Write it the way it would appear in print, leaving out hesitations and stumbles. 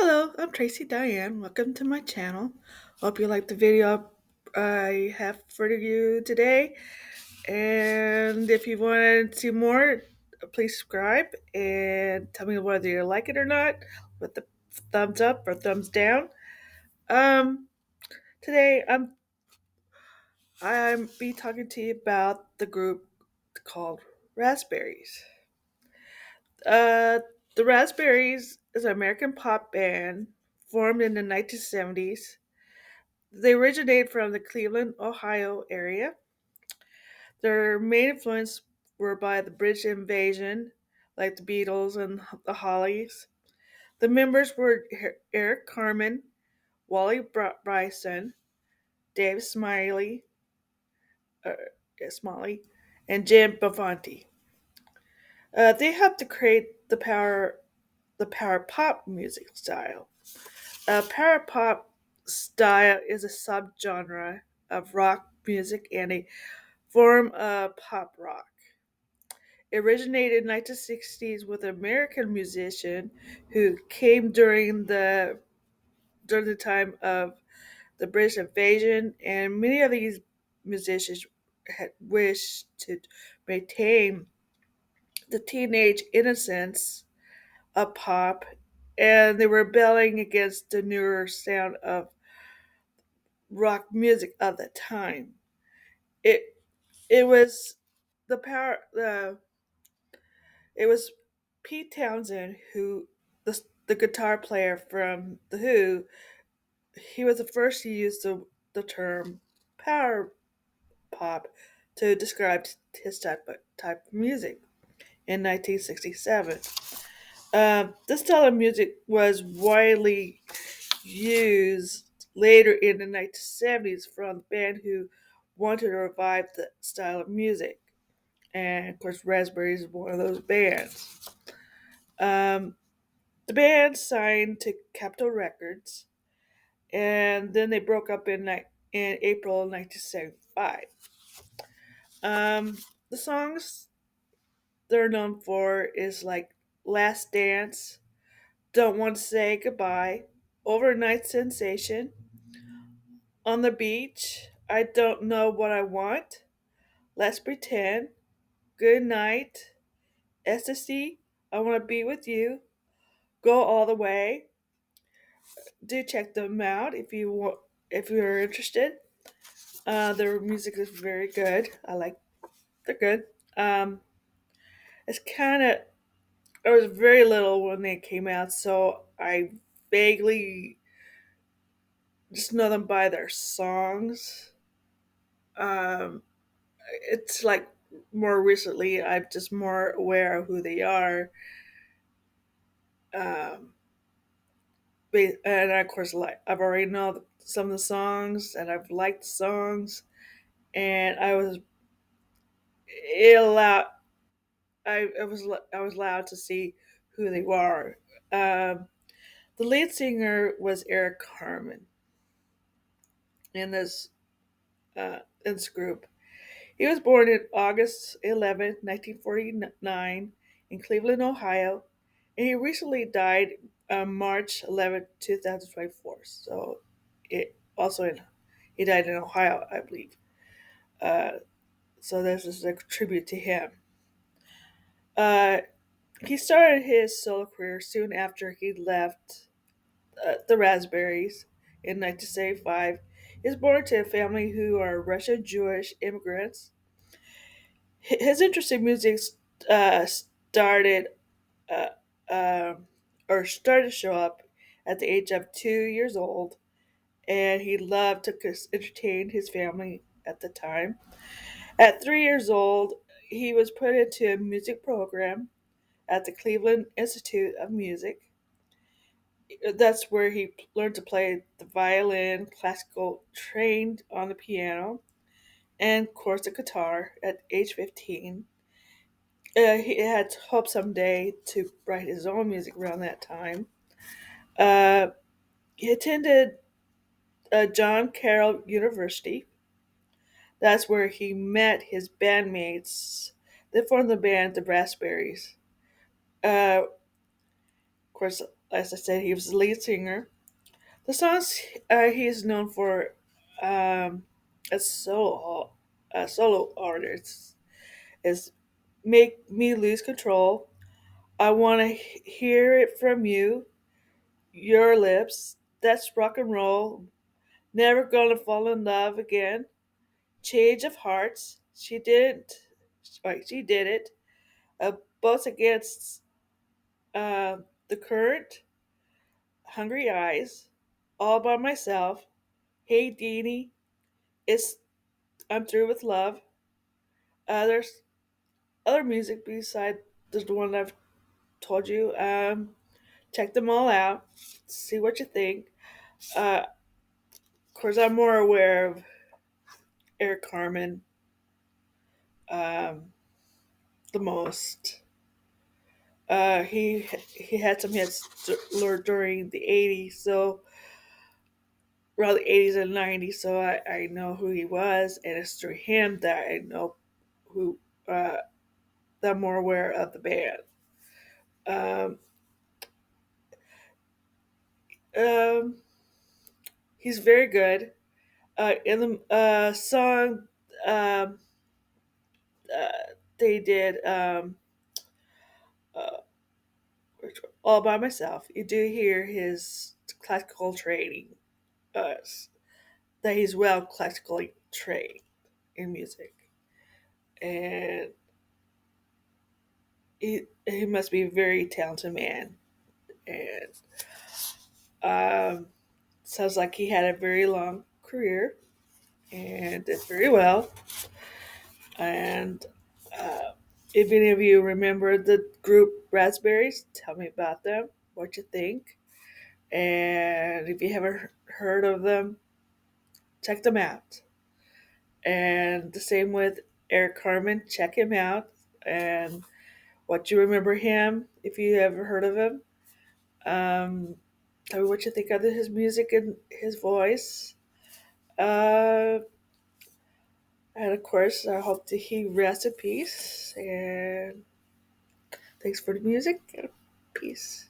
Hello, I'm Tracy Diane. Welcome to my channel. Hope you like the video I have for you today. And if you want to see more, please subscribe and tell me whether you like it or not with the thumbs up or thumbs down. Um, Today I'm be talking to you about the group called Raspberries. Uh, the Raspberries is an American pop band formed in the 1970s. They originate from the Cleveland, Ohio area. Their main influence were by the British invasion, like the Beatles and the Hollies. The members were Eric Carmen, Wally Bryson, Dave uh, Smiley, and Jim Bavanti. They helped to create the power pop music style. Power pop style is a subgenre of rock music and a form of pop rock. It originated in the 1960s with an American musician who came during the time of the British invasion, and many of these musicians had wished to maintain the teenage innocence of pop, and they were rebelling against the newer sound of rock music of the time. It it was the power the It was Pete Townsend the guitar player from The Who. He was the first to use the term power pop to describe his type of music in 1967. This style of music was widely used later in the 1970s from the band who wanted to revive the style of music. And of course, Raspberries is one of those bands. Um, The band signed to Capitol Records, and then they broke up in April 1975. The songs they're known for is like "Last Dance," "Don't Want to Say Goodbye," "Overnight Sensation," "On the Beach," "I Don't Know What I Want," "Let's Pretend," "Good Night," "Ecstasy," "I Want to Be With You," "Go All the Way." Do check them out if you're interested. Their music is very good. They're good. Um, it's kind of I was very little when they came out, so I vaguely just know them by their songs. Um, it's like more recently I'm just more aware of who they are. Um, and of course, like I've already know some of the songs, and I've liked the songs, and it allowed I was allowed to see who they were. Um, the lead singer was Eric Carmen in this group. He was born on August 11th, 1949, in Cleveland, Ohio, and he recently died on March 11th, 2024. So, it also in he died in Ohio, I believe. Uh, so this is a tribute to him. Uh, he started his solo career soon after he left the Raspberries in 1975. He was born to a family who are Russian Jewish immigrants. His interest in music started uh, started to show up at the age of 2 years old, and he loved to entertain his family at the time. At 3 years old, he was put into a music program at the Cleveland Institute of Music. That's where he learned to play the violin, classical, trained on the piano, and of course the guitar at age 15. He had hoped someday to write his own music around that time. Uh, he attended John Carroll University. That's where he met his bandmates. They formed the band The Raspberries. Of course, As I said, he was the lead singer. The songs he is known for um, as solo artist is "Make Me Lose Control," "I Want to Hear It From You," "Your Lips," "That's Rock and Roll," "Never Gonna Fall in Love Again," "Change of Hearts," "She Didn't," right, "She Did It," "Both Against the Current," "Hungry Eyes," "All by Myself," "Hey Deanie," "It's I'm Through with Love." There's other music beside the one I've told you. Check them all out. See what you think. Of course, I'm more aware of Eric Carmen um, the most. He had some hits during the '80s, so around the '80s and '90s. So I know who he was, and it's through him that I know who uh, that I'm more aware of the band. Um, um, he's very good. In the song um, they did uh, all by myself, you do hear his classical training, uh, that he's well classically trained in music, and he must be a very talented man. And um, sounds like he had a very long career and did very well. And uh, if any of you remember the group Raspberries, tell me about them, what you think. And if you haven't heard of them, check them out. And the same with Eric Carmen, check him out. And what you remember him, if you ever heard of him. Um, Tell me what you think of his music and his voice. Uh, and of course, I hope that he rests in peace. And thanks for the music. And peace.